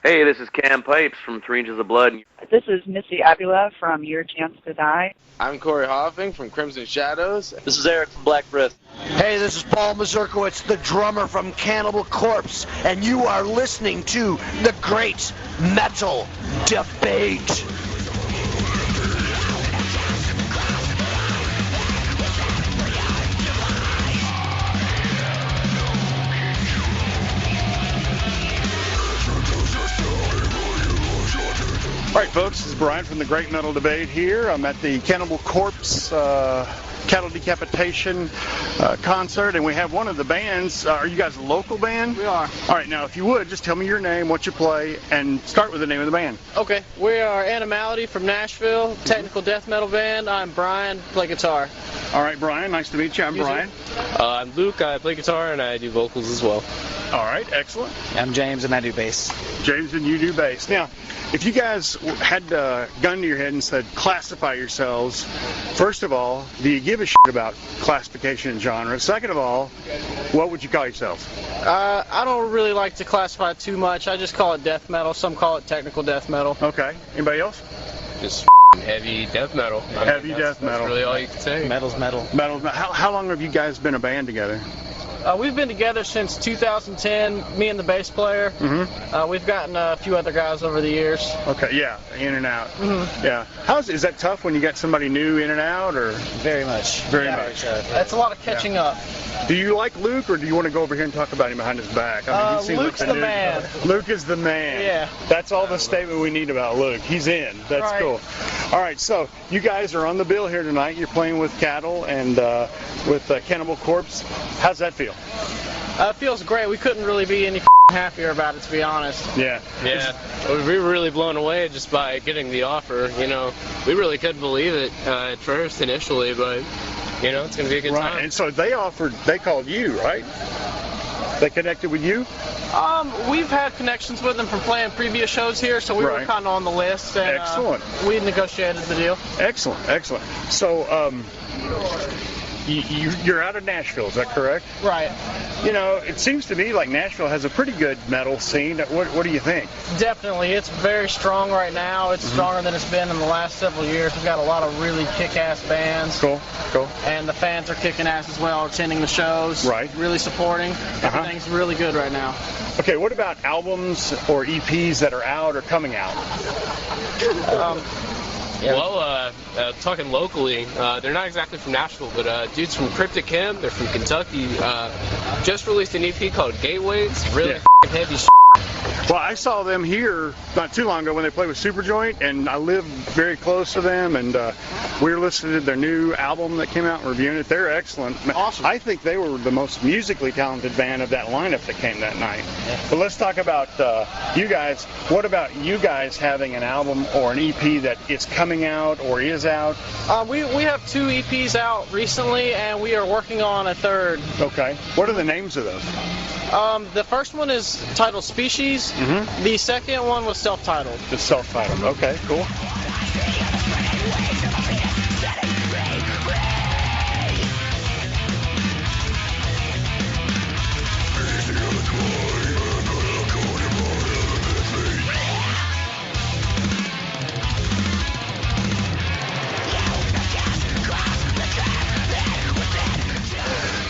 Hey, this is Cam Pipes from 3 Inches of Blood. This is Missy Abula from Your Chance to Die. I'm Corey Hoffing from Crimson Shadows. This is Eric from Black Breath. Hey, this is Paul Mazurkowitz, the drummer from Cannibal Corpse, and you are listening to The Great Metal Debate. All right, folks, this is Brian from the Great Metal Debate here. I'm at the Cannibal Corpse cattle decapitation concert, and we have one of the bands. Are you guys a local band? We are. All right, now, if you would, just tell me your name, what you play, and start with the name of the band. Okay, we are Animality from Nashville, technical death metal band. I'm Brian, play guitar. All right, Brian, nice to meet you. I'm Brian. I'm Luke, I play guitar and I do vocals as well. All right, excellent. I'm James and I do bass. James, and you do bass. Now, if you guys had a gun to your head and said classify yourselves, first of all, do you give a shit about classification and genre? Second of all, what would you call yourselves? I don't really like to classify too much. I just call it death metal. Some call it technical death metal. Okay. Anybody else? Just heavy death metal. Heavy death metal. That's really all you can say. Metal's metal. Metal's metal. How long have you guys been a band together? We've been together since 2010, me and the bass player. Mm-hmm. We've gotten a few other guys over the years. Okay, yeah, in and out. Mm-hmm. Yeah. Is that tough when you got somebody new in and out, or? Very much. Very much. That's a lot of catching up. Do you like Luke, or do you want to go over here and talk about him behind his back? I mean, he seems Luke's like the dude. man. Luke is the man. Yeah. That's all the statement we need about Luke. He's in. That's right. Cool. All right, so you guys are on the bill here tonight. You're playing with Cattle and with Cannibal Corpse. How's that feel? It feels great. We couldn't really be any happier about it, to be honest. Yeah. Yeah, we were really blown away just by getting the offer. You know, we really couldn't believe it at first initially, but you know, it's going to be a good time. Right, and so they called you, right? They connected with you? We've had connections with them from playing previous shows here, so we were kind of on the list. And, excellent. We negotiated the deal. Excellent, excellent. So, you're out of Nashville, is that correct? Right. You know, it seems to me like Nashville has a pretty good metal scene. What do you think? Definitely. It's very strong right now. It's stronger than it's been in the last several years. We've got a lot of really kick-ass bands. Cool, cool. And the fans are kicking ass as well, attending the shows. Right. Really supporting. Everything's really good right now. Okay, what about albums or EPs that are out or coming out? Well, talking locally, they're not exactly from Nashville, but dudes from Cryptic Chem, they're from Kentucky, just released an EP called Gateways, really heavy shit. Well, I saw them here not too long ago when they played with Superjoint, and I live very close to them, and we were listening to their new album that came out and reviewing it. They're excellent. Awesome. I think they were the most musically talented band of that lineup that came that night. Yeah. But let's talk about you guys. What about you guys having an album or an EP that is coming out or is out? We have 2 EPs out recently, and we are working on a third. Okay. What are the names of those? The first one is titled Species. Mm-hmm. The second one was self-titled. It's self-titled. Okay, cool.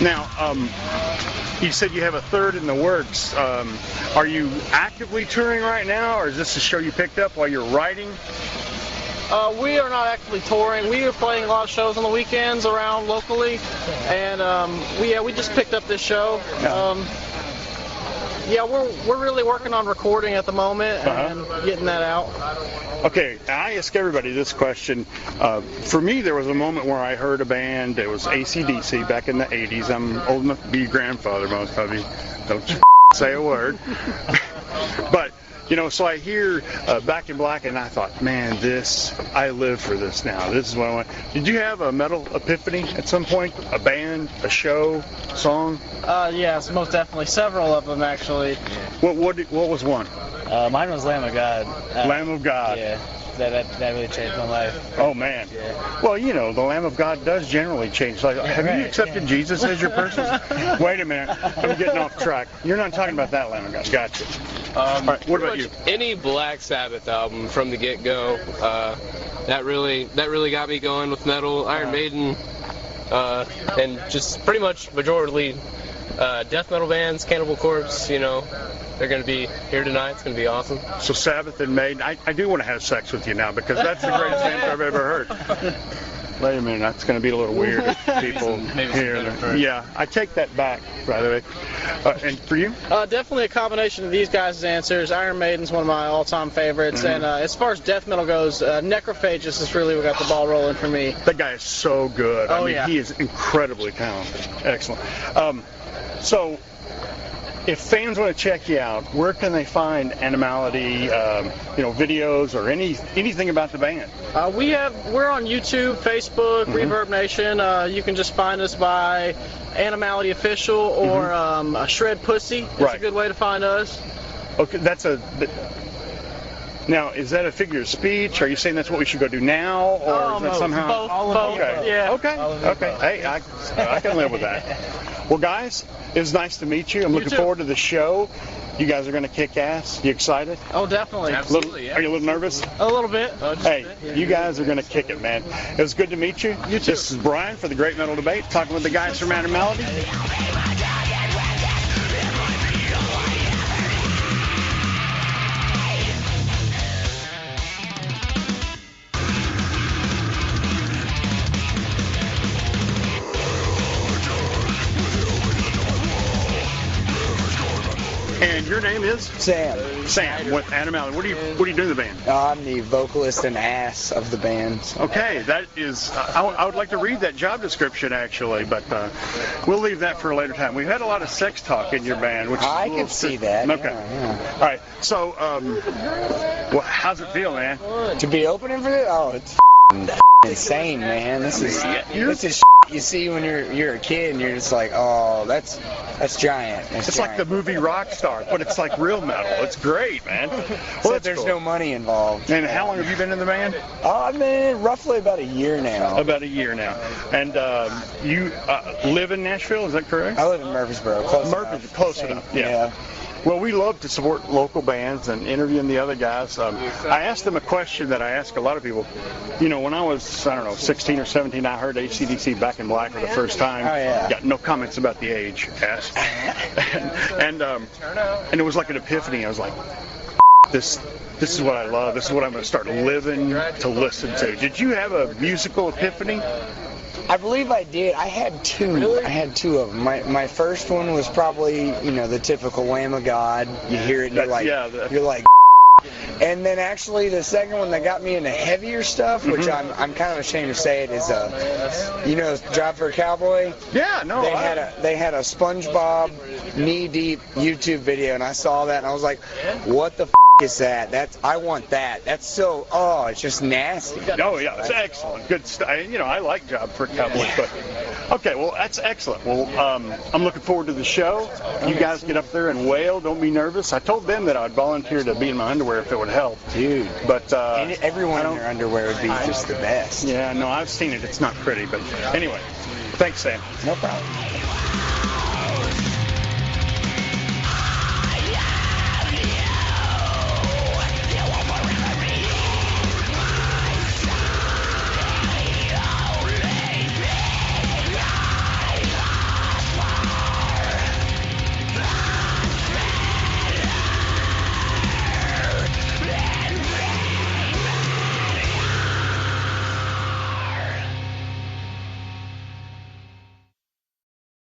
Now, you said you have a third in the works. Are you actively touring right now, or is this a show you picked up while you're writing? We are not actively touring. We are playing a lot of shows on the weekends around locally, and we just picked up this show. We're really working on recording at the moment and getting that out. Okay, I ask everybody this question. For me, there was a moment where I heard a band. It was AC/DC back in the 80s. I'm old enough to be your grandfather, most of you. Don't you say a word. But, you know, so I hear Back in Black, and I thought, man, I live for this now. This is what I want. Did you have a metal epiphany at some point? A band, a show, song? Yes, most definitely. Several of them, actually. What was one? Mine was Lamb of God. Lamb of God. Yeah, that really changed my life. Oh, man. Yeah. Well, you know, the Lamb of God does generally change. Like, have you accepted Jesus as your person? Wait a minute. I'm getting off track. You're not talking about that Lamb of God. Gotcha. All right, what about you? Any Black Sabbath album from the get-go, that really got me going with metal. Iron Maiden, and just pretty much majority death metal bands. Cannibal Corpse, you know, they're going to be here tonight. It's going to be awesome. So Sabbath and Maiden, I do want to have sex with you now because that's the greatest answer I've ever heard. Wait a minute, that's going to be a little weird if people hear. Yeah, I take that back, by the way. And for you? Definitely a combination of these guys' answers. Iron Maiden's one of my all-time favorites, and as far as death metal goes, Necrophagist is really what got the ball rolling for me. That guy is so good. Oh, I mean, yeah. He is incredibly talented. Excellent. So, if fans want to check you out, where can they find Animality, videos or anything about the band? We're on YouTube, Facebook, Reverb Nation. You can just find us by Animality Official or Shred Pussy. That's a good way to find us. Okay, now, is that a figure of speech? Are you saying that's what we should go do now, or is that somehow? Both. Okay. Yeah. Okay. Hey, I can live with that. Well, guys, it was nice to meet you. I'm looking forward to the show. You guys are going to kick ass. You excited? Oh, definitely. Absolutely. Are you a little nervous? A little bit. Hey, you guys are going to kick it, man. It was good to meet you. You too. This is Brian for the Great Metal Debate, talking with the guys from Animality. And your name is? Sam. Sam with Animality. What are you doing in the band? I'm the vocalist and ass of the band. Okay, that is. I would like to read that job description actually, but we'll leave that for a later time. We've had a lot of sex talk in your band, which is I can see that. Okay. Yeah. All right. So, well, how's it feel, man? To be opening for this? Oh, it's insane, man. This is you see when you're a kid and you're just like, oh, that's giant. It's like the movie Rockstar, but it's like real metal. It's great, man. Well, there's no money involved. And how long have you been in the band? I've been roughly about a year now. About a year now. And you live in Nashville, is that correct? I live in Murfreesboro. Close enough. Yeah. Well, we love to support local bands and interviewing the other guys. I asked them a question that I ask a lot of people. You know, when I was, 16 or 17, I heard AC/DC Back in Black for the first time. Oh, yeah. Got no comments about the age asked. and it was like an epiphany. I was like, this is what I love. This is what I'm going to start living to listen to. Did you have a musical epiphany? I believe I did. I had two. Really? I had two of them. My first one was probably, the typical Lamb of God. You hear it and you're like, and then actually the second one that got me into heavier stuff, which I'm kind of ashamed to say it, is Drive for a Cowboy. Yeah, no. They had a SpongeBob knee-deep YouTube video, and I saw that and I was like, what the is that? I want that. That's so, it's just nasty. Oh, yeah, it's excellent. Good stuff. I like Job for a Cowboy, but okay, well, that's excellent. Well, I'm looking forward to the show. You guys get up there and wail. Don't be nervous. I told them that I'd volunteer to be in my underwear if it would help. Dude. But everyone in their underwear would be just the best. Yeah, no, I've seen it. It's not pretty, but anyway, thanks, Sam. No problem.